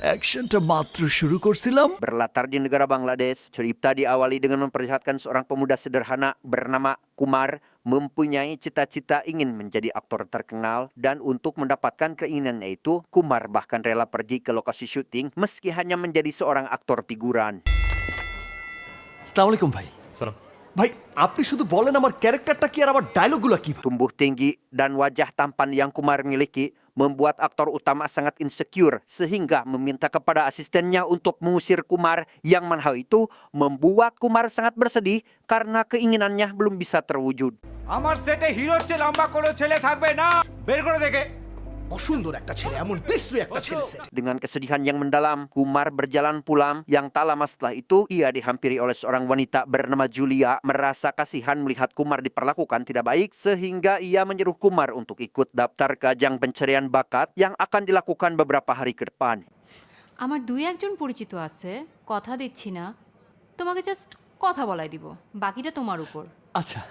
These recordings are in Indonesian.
অ্যাকশনটা মাত্র শুরু করছিলাম। Berlatar di negara Bangladesh, cerita diawali dengan memperlihatkan seorang pemuda sederhana bernama Kumar mempunyai cita-cita ingin menjadi aktor terkenal dan untuk mendapatkan keinginannya itu, Kumar bahkan rela pergi ke lokasi syuting meski hanya menjadi seorang aktor figuran. আসসালামু আলাইকুম ভাই। ভাই আপনি শুধু বলেন আমার ক্যারেক্টারটা কি আর আমার ডায়লগগুলো কি? Tumbuh tinggi dan wajah tampan yang Kumar miliki membuat aktor utama sangat insecure sehingga meminta kepada asistennya untuk mengusir Kumar yang mana hal itu membuat Kumar sangat bersedih karena keinginannya belum bisa terwujud. আমার সেটে হিরোর চেয়ে লম্বা কোনো ছেলে থাকবে না, বের করে দেখে। অসুন্দর একটা ছেলে, এমন বিশ্রী একটা ছেলে set. Dengan kesedihan yang mendalam, Kumar berjalan pulang. Yang tak lama setelah itu, ia dihampiri oleh seorang wanita bernama Julia. Merasa kasihan melihat Kumar diperlakukan tidak baik, sehingga ia menyuruh Kumar untuk ikut daftar ke ajang pencarian bakat yang akan dilakukan beberapa hari ke depan. আমার দুই একজন পরিচিত আছে, কথা দিচ্ছি না, তোমাকে জাস্ট কথা বলাই দিব, বাকিটা তোমার উপর। আচ্ছা।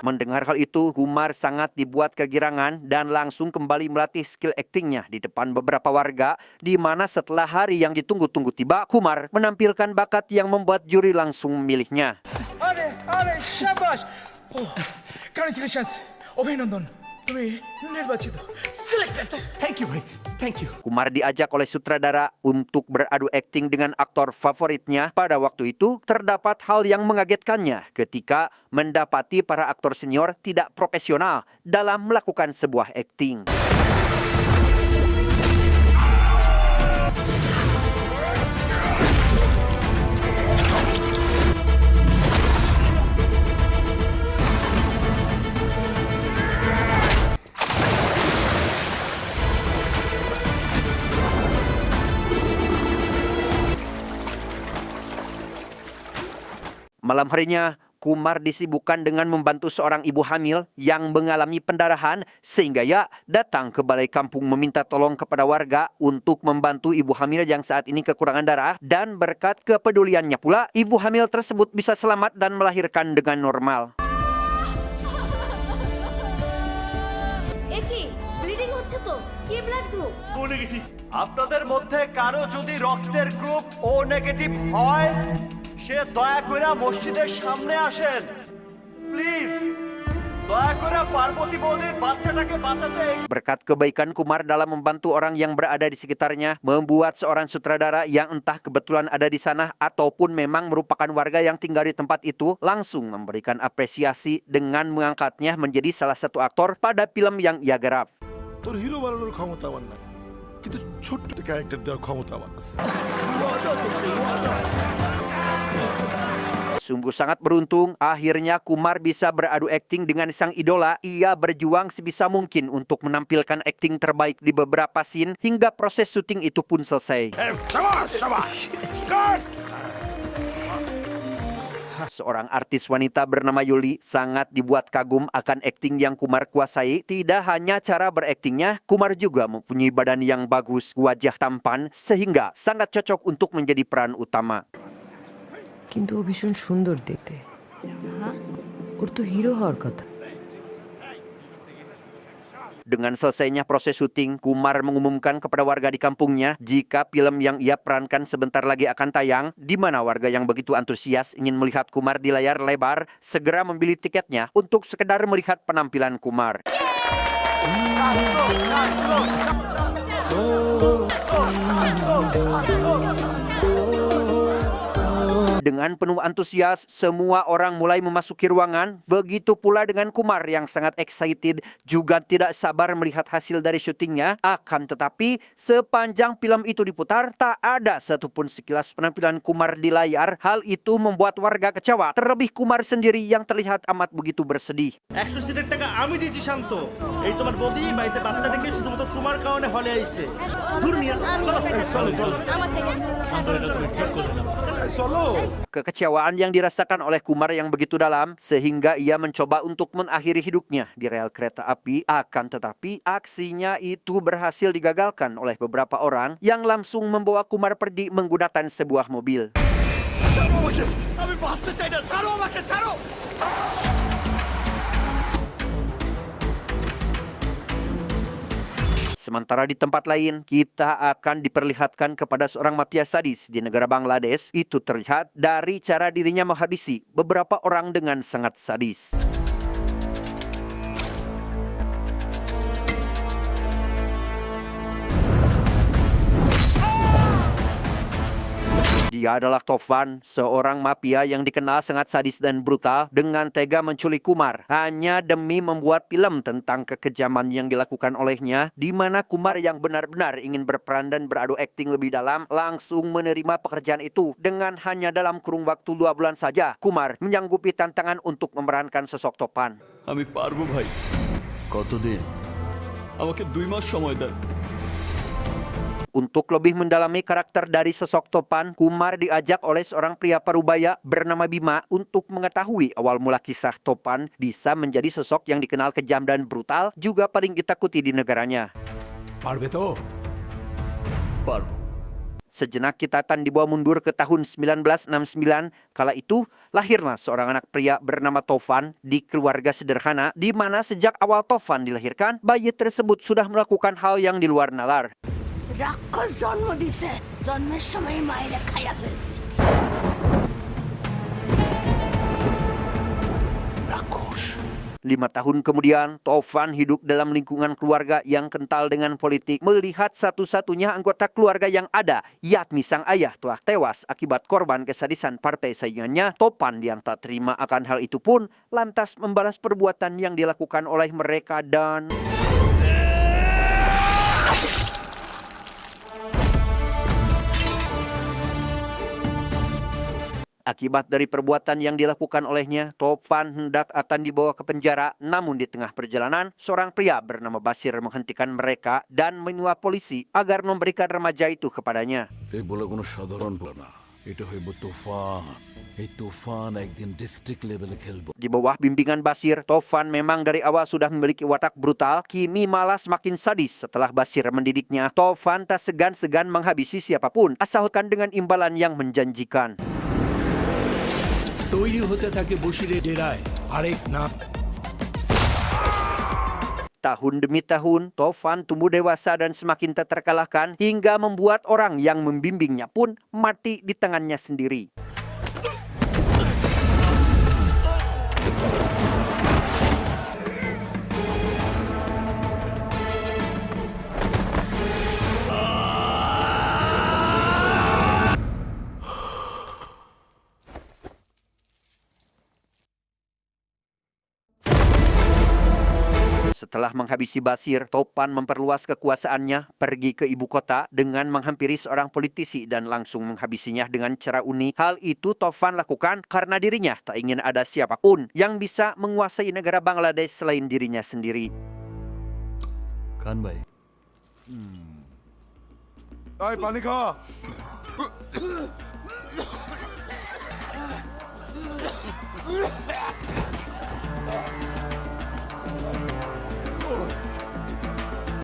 Mendengar hal itu, Kumar sangat dibuat kegirangan dan langsung kembali melatih skill aktingnya di depan beberapa warga, di mana setelah hari yang ditunggu-tunggu tiba, Kumar menampilkan bakat yang membuat juri langsung memilihnya. আরে আরে শাবাশ, কংগ্রেচুলেশনস, অভিনন্দন, তুমি নির্বাচিত, selected. Thank you ভাই, thank you. Kumar diajak oleh sutradara untuk beradu akting dengan aktor favoritnya. Pada waktu itu, terdapat hal yang mengagetkannya ketika mendapati para aktor senior tidak profesional dalam melakukan sebuah akting. Malam harinya, Kumar disibukkan dengan membantu seorang ibu hamil yang mengalami pendarahan sehingga ia datang ke balai kampung meminta tolong kepada warga untuk membantu ibu hamil yang saat ini kekurangan darah, dan berkat kepeduliannya pula ibu hamil tersebut bisa selamat dan melahirkan dengan normal. একি ব্লিডিং হচ্ছে তো, কি blood group? ও নেগেটিভ। আপনাদের মধ্যে কারো যদি রক্তের গ্রুপ ও নেগেটিভ হয়, সে দয়া করে মসজিদের সামনে আসেন প্লিজ। দয়া করে পার্বতী বৌদির বাচ্চাটাকে বাঁচাতে। Berkat kebaikan Kumar dalam membantu orang yang berada di sekitarnya, membuat seorang sutradara yang entah kebetulan ada di sana ataupun memang merupakan warga yang tinggal di tempat itu langsung memberikan apresiasi dengan mengangkatnya menjadi salah satu aktor pada film yang ia garap. তোর হিরো বানানোর ক্ষমতা আমার না, কিন্তু ছোট্ট ক্যারেক্টার দেওয়ার ক্ষমতা আমার আছে। Sungguh sangat beruntung, akhirnya Kumar bisa beradu akting dengan sang idola. Ia berjuang sebisa mungkin untuk menampilkan akting terbaik di beberapa scene hingga proses syuting itu pun selesai. Seorang artis wanita bernama Yuli sangat dibuat kagum akan akting yang Kumar kuasai. Tidak hanya cara beraktingnya, Kumar juga mempunyai badan yang bagus, wajah tampan, sehingga sangat cocok untuk menjadi peran utama. কিন্তু ও ভীষণ সুন্দর দেখতে, ওর তো হিরো হওয়ার কথা। Dengan selesainya proses syuting, Kumar mengumumkan kepada warga di kampungnya jika film yang ia perankan sebentar lagi akan tayang, di mana warga yang begitu antusias ingin melihat Kumar di layar lebar segera membeli tiketnya untuk sekedar melihat penampilan Kumar. Dengan penuh antusias, semua orang mulai memasuki ruangan. Begitu pula dengan Kumar yang sangat excited, juga tidak sabar melihat hasil dari syutingnya. Akan tetapi, sepanjang film itu diputar, tak ada satupun sekilas penampilan Kumar di layar. Hal itu membuat warga kecewa. Terlebih Kumar sendiri yang terlihat amat begitu bersedih. 100 সিটের টাকা আমি দিয়েছি শান্ত। এই তোমার বৌদি বাড়িতে বাচ্চাটাকে শুধুমাত্র তোমার কারণে হলে আইছে। দূর মিয়া, চলো চলো। আমার থেকে চলো। Kekecewaan yang dirasakan oleh Kumar yang begitu dalam sehingga ia mencoba untuk mengakhiri hidupnya di rel kereta api. Akan tetapi aksinya itu berhasil digagalkan oleh beberapa orang yang langsung membawa Kumar pergi menggunakan sebuah mobil. আমি বাঁচতে চাই না, ছাড়ো আমাকে, ছাড়ো। Sementara di tempat lain, kita akan diperlihatkan kepada seorang mafia sadis di negara Bangladesh. Itu terlihat dari cara dirinya menghabisi beberapa orang dengan sangat sadis. Dia adalah Tovan, seorang mafia yang dikenal sangat sadis dan brutal dengan tega menculik Kumar hanya demi membuat film tentang kekejaman yang dilakukan olehnya, di mana Kumar yang benar-benar ingin berperan dan beradu akting lebih dalam langsung menerima pekerjaan itu. Dengan hanya dalam kurung waktu 2 bulan saja, Kumar menyanggupi tantangan untuk memerankan sosok Tovan. আমি পারবো ভাই। কতদিন? আমাকে 2 মাস সময় দেন। Untuk lebih mendalami karakter dari sosok Tovan, Kumar diajak oleh seorang pria parubaya bernama Bima untuk mengetahui awal mula kisah Tovan bisa menjadi sosok yang dikenal kejam dan brutal, juga paling ditakuti di negaranya. পারবে তো? পারবো। Sejenak kita akan dibawa mundur ke tahun 1969. Kala itu, lahirlah seorang anak pria bernama Tovan di keluarga sederhana, di mana sejak awal Tovan dilahirkan, bayi tersebut sudah melakukan hal yang di luar nalar. রাক্ষস জন্ম দিছে জন্মের সময় মায়েরা খাইয়া ফেলছে 5 tahun kemudian, Tovan hidup dalam lingkungan keluarga yang kental dengan politik. Melihat satu-satunya anggota keluarga yang ada, yakni sang ayah, telah tewas akibat korban kesadisan partai saingannya. Tovan yang tak terima akan hal itu pun lantas membalas perbuatan yang dilakukan oleh mereka dan... Akibat dari perbuatan yang dilakukan olehnya, Tovan hendak akan dibawa ke penjara. Namun di tengah perjalanan, seorang pria bernama Basir menghentikan mereka dan menyuap polisi agar memberikan remaja itu kepadanya. এই বলে কোনো সাধারণ প্ল্যান না, এটা হইব তুফান। এই তুফান একদিন ডিস্ট্রিক্ট লেভেলে খেলবো। Di bawah bimbingan Basir, Tovan memang dari awal sudah memiliki watak brutal, kini malah semakin sadis. Setelah Basir mendidiknya, Tovan tak segan-segan menghabisi siapapun, asalkan dengan imbalan yang menjanjikan. তৈরি হতে থাকে বসিরে ডেরায় আরেক নাম। Tahun demi tahun, Tovan tumbuh dewasa dan semakin tak terkalahkan hingga membuat orang yang membimbingnya pun mati di tangannya sendiri. Setelah menghabisi Basir, Tovan memperluas kekuasaannya, pergi ke ibu kota dengan menghampiri seorang politisi dan langsung menghabisinya dengan cara unik. Hal itu Tovan lakukan karena dirinya tak ingin ada siapapun yang bisa menguasai negara Bangladesh selain dirinya sendiri. খান ভাই। আয় পানি খাওয়া।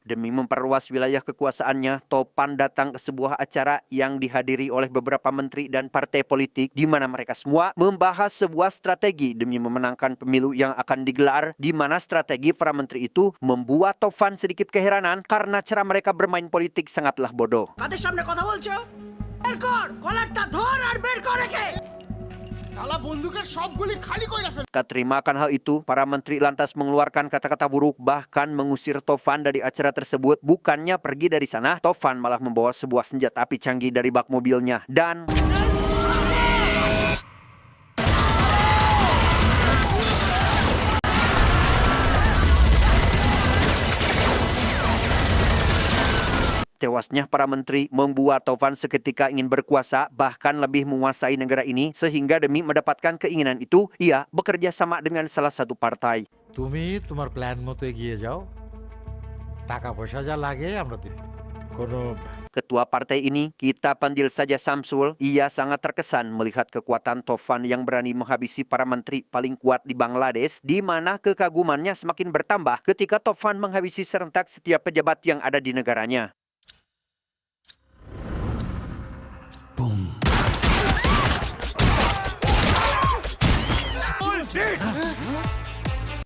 Demi memperluas wilayah kekuasaannya, Tovan datang ke sebuah acara yang dihadiri oleh beberapa menteri dan partai politik, di mana mereka semua membahas sebuah strategi demi memenangkan pemilu yang akan digelar, di mana strategi para menteri itu membuat Tovan sedikit keheranan karena cara mereka bermain politik sangatlah bodoh. কাদের সামনে কথা বলছো বের কর কলারটা ধর আর বের কর একে শালা বন্দুকের সবগুলি খালি কইরা fail. Tak terima akan hal itu, para menteri lantas mengeluarkan kata-kata buruk, bahkan mengusir Tovan dari acara tersebut. Bukannya pergi dari sana, Tovan malah membawa sebuah senjata api canggih dari bak mobilnya dan... Tewasnya para menteri membuat Tovan seketika ingin berkuasa, bahkan lebih menguasai negara ini, sehingga demi mendapatkan keinginan itu, ia bekerja sama dengan salah satu partai. তুমি তোমার প্ল্যান মতো এগিয়ে যাও, টাকা পয়সা যা লাগে আমরা দিই। কোনো Ketua partai ini, kita panggil saja Samsul, ia sangat terkesan melihat kekuatan Tovan yang berani menghabisi para menteri paling kuat di Bangladesh, di mana kekagumannya semakin bertambah ketika Tovan menghabisi serentak setiap pejabat yang ada di negaranya.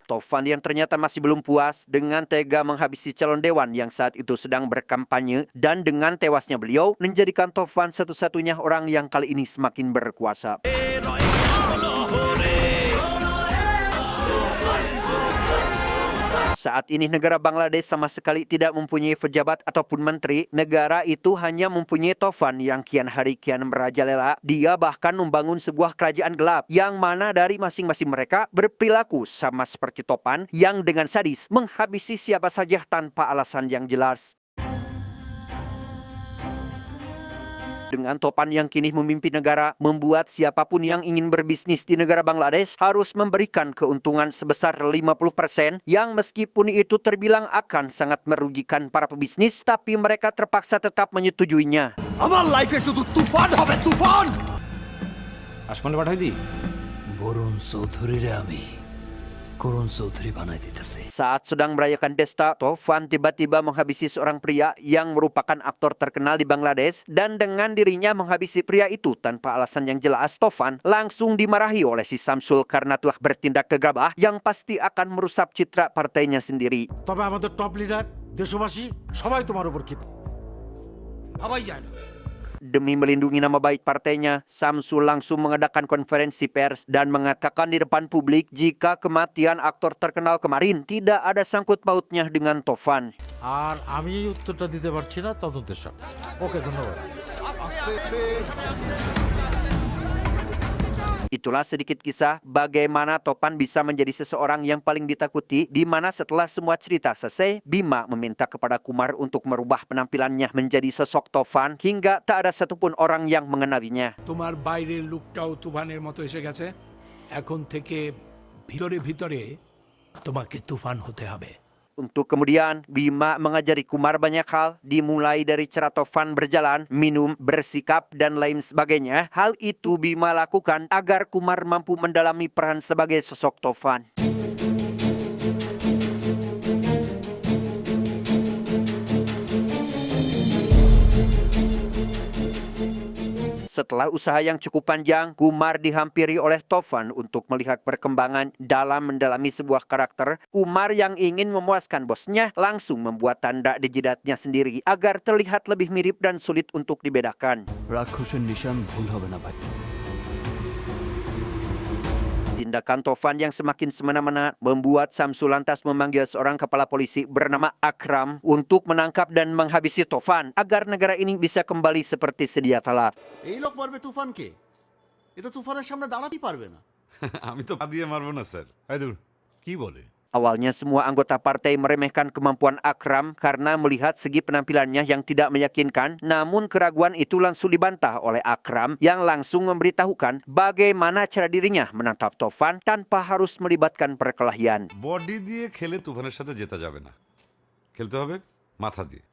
Tovan yang ternyata masih belum puas dengan tega menghabisi calon dewan yang saat itu sedang berkampanye, dan dengan tewasnya beliau menjadikan Tovan satu-satunya orang yang kali ini semakin berkuasa. Saat ini negara Bangladesh sama sekali tidak mempunyai pejabat ataupun menteri. Negara itu hanya mempunyai Tovan yang kian hari kian merajalela. Dia bahkan membangun sebuah kerajaan gelap yang mana dari masing-masing mereka berperilaku sama seperti Tovan yang dengan sadis menghabisi siapa saja tanpa alasan yang jelas. Dengan Tovan yang kini memimpin negara, membuat siapapun yang ingin berbisnis di negara Bangladesh harus memberikan keuntungan sebesar 50% yang meskipun itu terbilang akan sangat merugikan para pebisnis, tapi mereka terpaksa tetap menyetujuinya. আমার লাইফে শুধু তুফান হবে, তুফান! আসমানে পাঠাই দি বরুণ চৌধুরীরে আমি করুণ চৌধুরী বানাই দিতেছি। Saat sedang merayakan pesta, Tovan tiba-tiba menghabisi seorang pria yang merupakan aktor terkenal di Bangladesh, dan dengan dirinya menghabisi pria itu tanpa alasan yang jelas, Tovan langsung dimarahi oleh si Samsul karena telah bertindak gegabah yang pasti akan merusak citra partainya sendiri. তবে আমাদের top leader দেশবাসী সবাই তোমার উপর ক্ষিপ্ত। ভাবাই যায় না। Demi melindungi nama baik partainya, Samsul langsung mengadakan konferensi pers dan mengatakan di depan publik jika kematian aktor terkenal kemarin tidak ada sangkut pautnya dengan Tovan. আর আমি এই উত্তরটা দিতে পারছি না তদন্তের সাথে। ওকে, ধন্যবাদ। Itulah sedikit kisah bagaimana Tovan bisa menjadi seseorang yang paling ditakuti, di mana setelah semua cerita selesai, Bima meminta kepada Kumar untuk merubah penampilannya menjadi sosok Tovan hingga tak ada satupun orang yang mengenalinya. তোমার বাইরের লুকটাও তুফানের মতো এসে গেছে। এখন থেকে ভিতরে ভিতরে তোমাকে তুফান হতে হবে। Untuk kemudian Bima mengajari Kumar banyak hal, dimulai dari cara Tovan berjalan, minum, bersikap, dan lain sebagainya. Hal itu Bima lakukan agar Kumar mampu mendalami peran sebagai sosok Tovan. Setelah usaha yang cukup panjang, Kumar dihampiri oleh Tovan untuk melihat perkembangan dalam mendalami sebuah karakter. Kumar yang ingin memuaskan bosnya langsung membuat tanda di jidatnya sendiri agar terlihat lebih mirip dan sulit untuk dibedakan. রাক্ষসের নিশান ভুল হবে না ভাই। Tindakan Tovan yang semakin semena-mena membuat Samsul lantas memanggil seorang kepala polisi bernama Akram untuk menangkap dan menghabisi Tovan agar negara ini bisa kembali seperti sedia kala. এই লোক মারবে তুফানকে? এটা তুফানের সামনে দাঁড়াতেই পারবে না। আমি তো পা দিয়ে মারবো না স্যার। আইদুর কি বলে? Awalnya semua anggota partai meremehkan kemampuan Akram karena melihat segi penampilannya yang tidak meyakinkan. Namun keraguan itu langsung dibantah oleh Akram yang langsung memberitahukan bagaimana cara dirinya menangkap Tovan tanpa harus melibatkan perkelahian. Body দিয়ে খেলে তুফানের সাথে জেতা যাবে না, খেলতে হবে মাথা দিয়ে।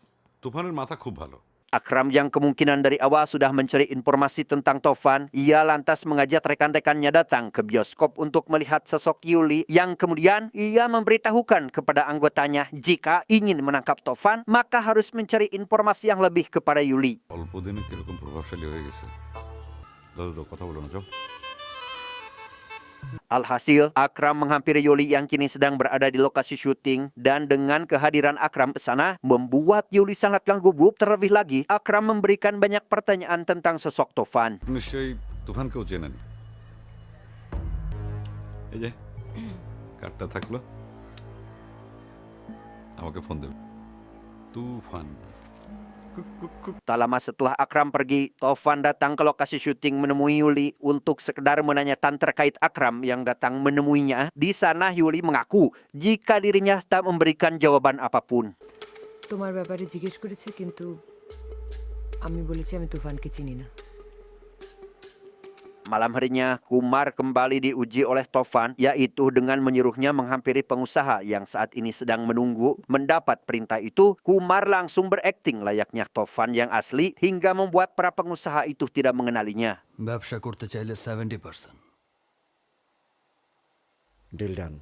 তুফানের মাথা খুব ভালো। Akram yang kemungkinan dari awal sudah mencari informasi tentang Tovan, ia lantas mengajak rekan-rekannya datang ke bioskop untuk melihat sosok Yuli yang kemudian ia memberitahukan kepada anggotanya jika ingin menangkap Tovan maka harus mencari informasi yang lebih kepada Yuli. অল্প দিনে কিরকম প্রভাবশালী হয়ে গেছে। দাদা কথা বলো না, যাও। Alhasil, Akram menghampiri Yuli yang kini sedang berada di lokasi syuting, dan dengan kehadiran Akram ke sana membuat Yuli sangatlah gugup. Terlebih lagi, Akram memberikan banyak pertanyaan tentang sosok Tovan. নিশ্চয়ই তুফানকেও চেনেন। এই যে কার্ডটা থাকলো, আমাকে ফোন দেবে। তুফান। Tak lama setelah Akram pergi, Tovan datang ke lokasi syuting menemui Yuli untuk sekedar menanyakan terkait Akram yang datang menemuinya. Di sana Yuli mengaku jika dirinya tak memberikan jawaban apapun. তোমার ব্যাপারে জিজ্ঞেস করেছে, কিন্তু আমি বলেছি আমি তুফানকে চিনি না। Malam harinya, Kumar kembali diuji oleh Tovan, yaitu dengan menyuruhnya menghampiri pengusaha yang saat ini sedang menunggu. Mendapat perintah itu, Kumar langsung berakting layaknya Tovan yang asli hingga membuat para pengusaha itu tidak mengenalinya. ব্যবসা করতে চাইলে 70%। Deal done.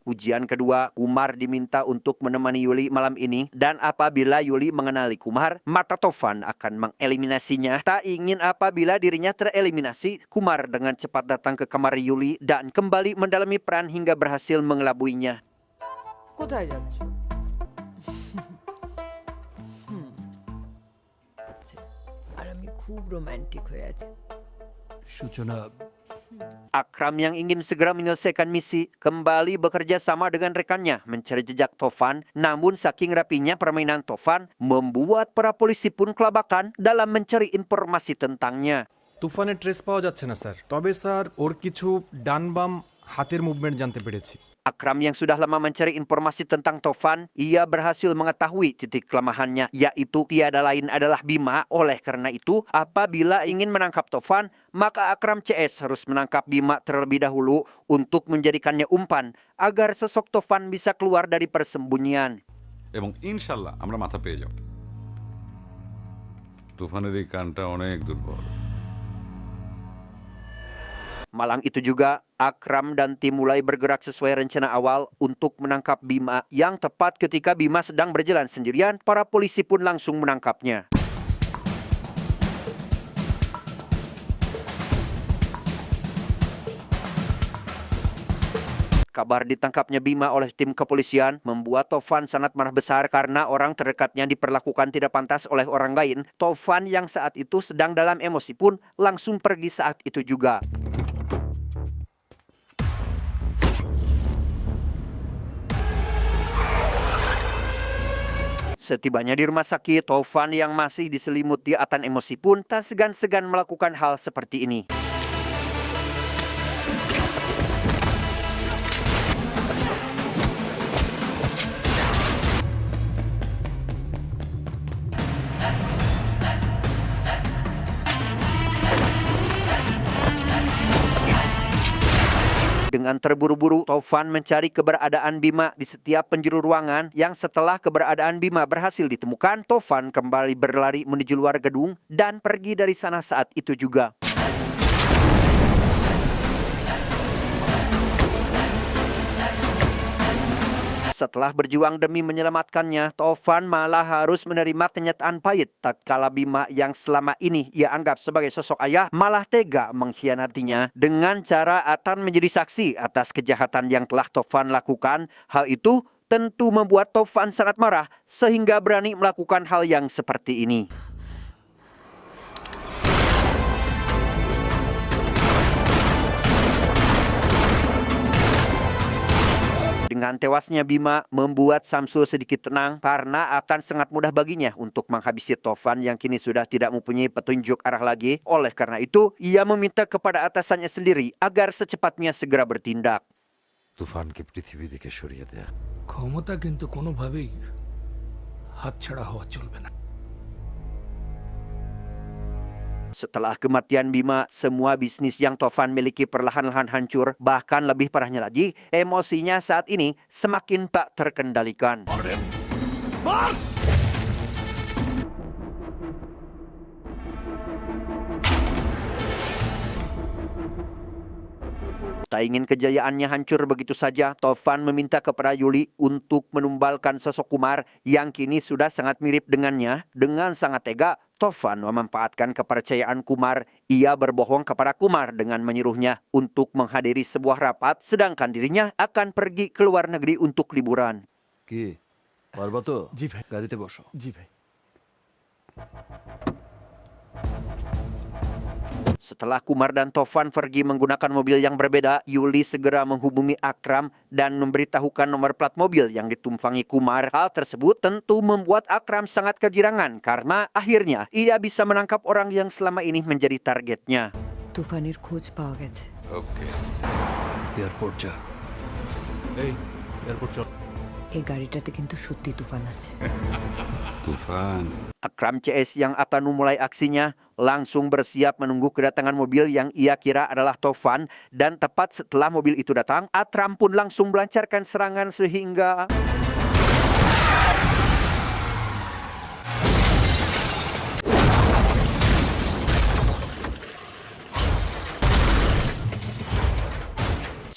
Ujian kedua, Kumar diminta untuk menemani Yuli malam ini dan apabila Yuli mengenali Kumar, maka Tovan akan mengeliminasinya. Tak ingin apabila dirinya tereliminasi, Kumar dengan cepat datang ke kamar Yuli dan kembali mendalami peran hingga berhasil mengelabuinya. কোথায় যাচ্ছ আর আমি খুব রোমান্টিক হয়ে আছি সূচনা Akram yang ingin segera menyelesaikan misi kembali bekerja sama dengan rekannya mencari jejak Tovan. Namun saking rapinya permainan Tovan membuat para polisi pun kelabakan dalam mencari informasi tentangnya. তুফানের ট্রেস পাওয়া যাচ্ছে না স্যার, তবে স্যার ওর কিছু ডান বাম হাতের মুভমেন্ট জানতে পেরেছি। Akram yang sudah lama mencari informasi tentang Tovan, ia berhasil mengetahui titik kelemahannya, yaitu tiada lain adalah Bima. Oleh karena itu, apabila ingin menangkap Tovan, maka Akram CS harus menangkap Bima terlebih dahulu untuk menjadikannya umpan, agar sosok Tovan bisa keluar dari persembunyian. এবং ইনশাল্লাহ আমরা মাথা পেয়ে যাব। তুফানের এই কানটা অনেক দুর্বল। Malam itu juga, Akram dan tim mulai bergerak sesuai rencana awal untuk menangkap Bima. Yang tepat ketika Bima sedang berjalan sendirian, para polisi pun langsung menangkapnya. Kabar ditangkapnya Bima oleh tim kepolisian membuat Tovan sangat marah besar karena orang terdekatnya diperlakukan tidak pantas oleh orang lain. Tovan yang saat itu sedang dalam emosi pun langsung pergi saat itu juga. Setibanya di rumah sakit, Tovan yang masih diselimuti atan emosi pun tak segan-segan melakukan hal seperti ini. Dengan terburu-buru, Tovan mencari keberadaan Bima di setiap penjuru ruangan yang setelah keberadaan Bima berhasil ditemukan, Tovan kembali berlari menuju luar gedung dan pergi dari sana saat itu juga. Setelah berjuang demi menyelamatkannya, Tovan malah harus menerima kenyataan pahit tatkala Bima yang selama ini ia anggap sebagai sosok ayah malah tega mengkhianatinya dengan cara Atan menjadi saksi atas kejahatan yang telah Tovan lakukan. Hal itu tentu membuat Tovan sangat marah sehingga berani melakukan hal yang seperti ini. Dengan tewasnya Bima membuat Samsul sedikit tenang karena akan sangat mudah baginya untuk menghabisi Tovan yang kini sudah tidak mempunyai petunjuk arah lagi. Oleh karena itu, ia meminta kepada atasannya sendiri agar secepatnya segera bertindak. তুফানকে পৃথিবী থেকে সরিয়ে দেয়া ক্ষমতা কিন্তু কোনোভাবেই হাতছাড়া হওয়া চলবে না। Setelah kematian Bima, semua bisnis yang Tovan miliki perlahan-lahan hancur. Bahkan lebih parahnya lagi, emosinya saat ini semakin tak terkendalikan. Tak ingin kejayaannya hancur begitu saja, Tovan meminta kepada Yuli untuk menumbalkan sosok Kumar yang kini sudah sangat mirip dengannya. Dengan sangat tega, Tovan memanfaatkan kepercayaan Kumar. Ia berbohong kepada Kumar dengan menyuruhnya untuk menghadiri sebuah rapat, sedangkan dirinya akan pergi ke luar negeri untuk liburan. কি পারবা তো? জি ভাই। গাড়িতে বসো। জি ভাই। Setelah Kumar dan Tovan pergi menggunakan mobil yang berbeda, Yuli segera menghubungi Akram dan memberitahukan nomor plat mobil yang ditumpangi Kumar. Hal tersebut tentu membuat Akram sangat kegirangan karena akhirnya ia bisa menangkap orang yang selama ini menjadi targetnya. তুফানের খোঁজ পাওয়া গেছে ওকে, এয়ারপোর্ট যা। এই এয়ারপোর্ট চল। এই গাড়িটাতে কিন্তু সত্যি তুফান আছে তুফান। Akram CS yang akan memulai aksinya langsung bersiap menunggu kedatangan mobil yang ia kira adalah Tovan. Dan tepat setelah mobil itu datang, Akram pun langsung melancarkan serangan sehingga...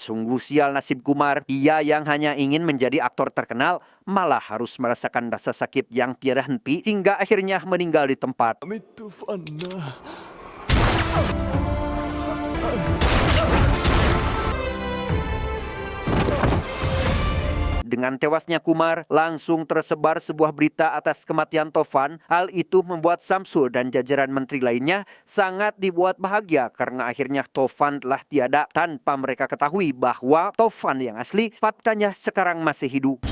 Sungguh sial nasib Kumar, ia yang hanya ingin menjadi aktor terkenal malah harus merasakan rasa sakit yang tiada henti hingga akhirnya meninggal di tempat. Amit Tufan. Dengan tewasnya Kumar, langsung tersebar sebuah berita atas kematian Tovan. Hal itu membuat Samsul dan jajaran menteri lainnya sangat dibuat bahagia karena akhirnya Tovan telah tiada tanpa mereka ketahui bahwa Tovan yang asli faktanya sekarang masih hidup.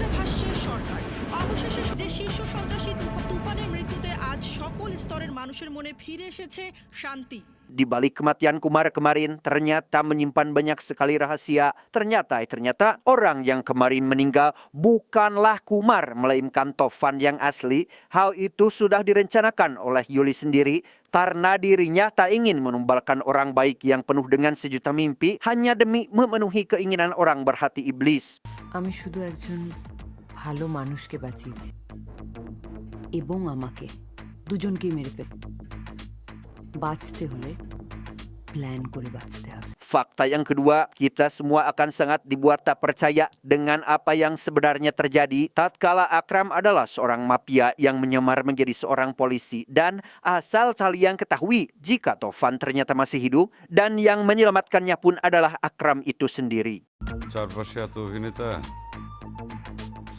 Di balik kematian Kumar kemarin, ternyata menyimpan banyak sekali rahasia. Ternyata orang yang kemarin meninggal bukanlah Kumar, melainkan Tovan yang asli. Hal itu sudah direncanakan oleh Yuli sendiri karena dirinya tak ingin menumbalkan orang baik yang penuh dengan sejuta mimpi hanya demi memenuhi keinginan orang berhati iblis. আমি শুধু একজন ভালো মানুষকে বাঁচিয়েছি এবং আমাকে দুজনকেই মেরে ফেল বাঁচতে হলে প্ল্যান করে বাঁচতে হবে। Fakta yang kedua, kita semua akan sangat dibuat tak percaya dengan apa yang sebenarnya terjadi tatkala Akram adalah seorang mafia yang menyamar menjadi seorang polisi dan asal kalian ketahui jika Tovan ternyata masih hidup dan yang menyelamatkannya pun adalah Akram itu sendiri. চারপাশে এত অভিনেতা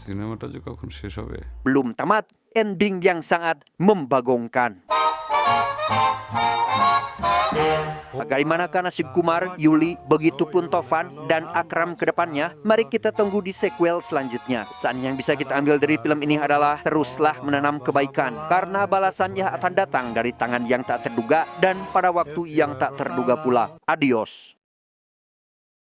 সিনেমাটা যে কখন শেষ হবে? Belum tamat, ending yang sangat membagongkan. Bagaimanakah nasib Kumar, Yuli, begitupun Tovan dan Akram ke depannya? Mari kita tunggu di sequel selanjutnya. Pesan yang bisa kita ambil dari film ini adalah teruslah menanam kebaikan karena balasannya akan datang dari tangan yang tak terduga dan pada waktu yang tak terduga pula. Adios.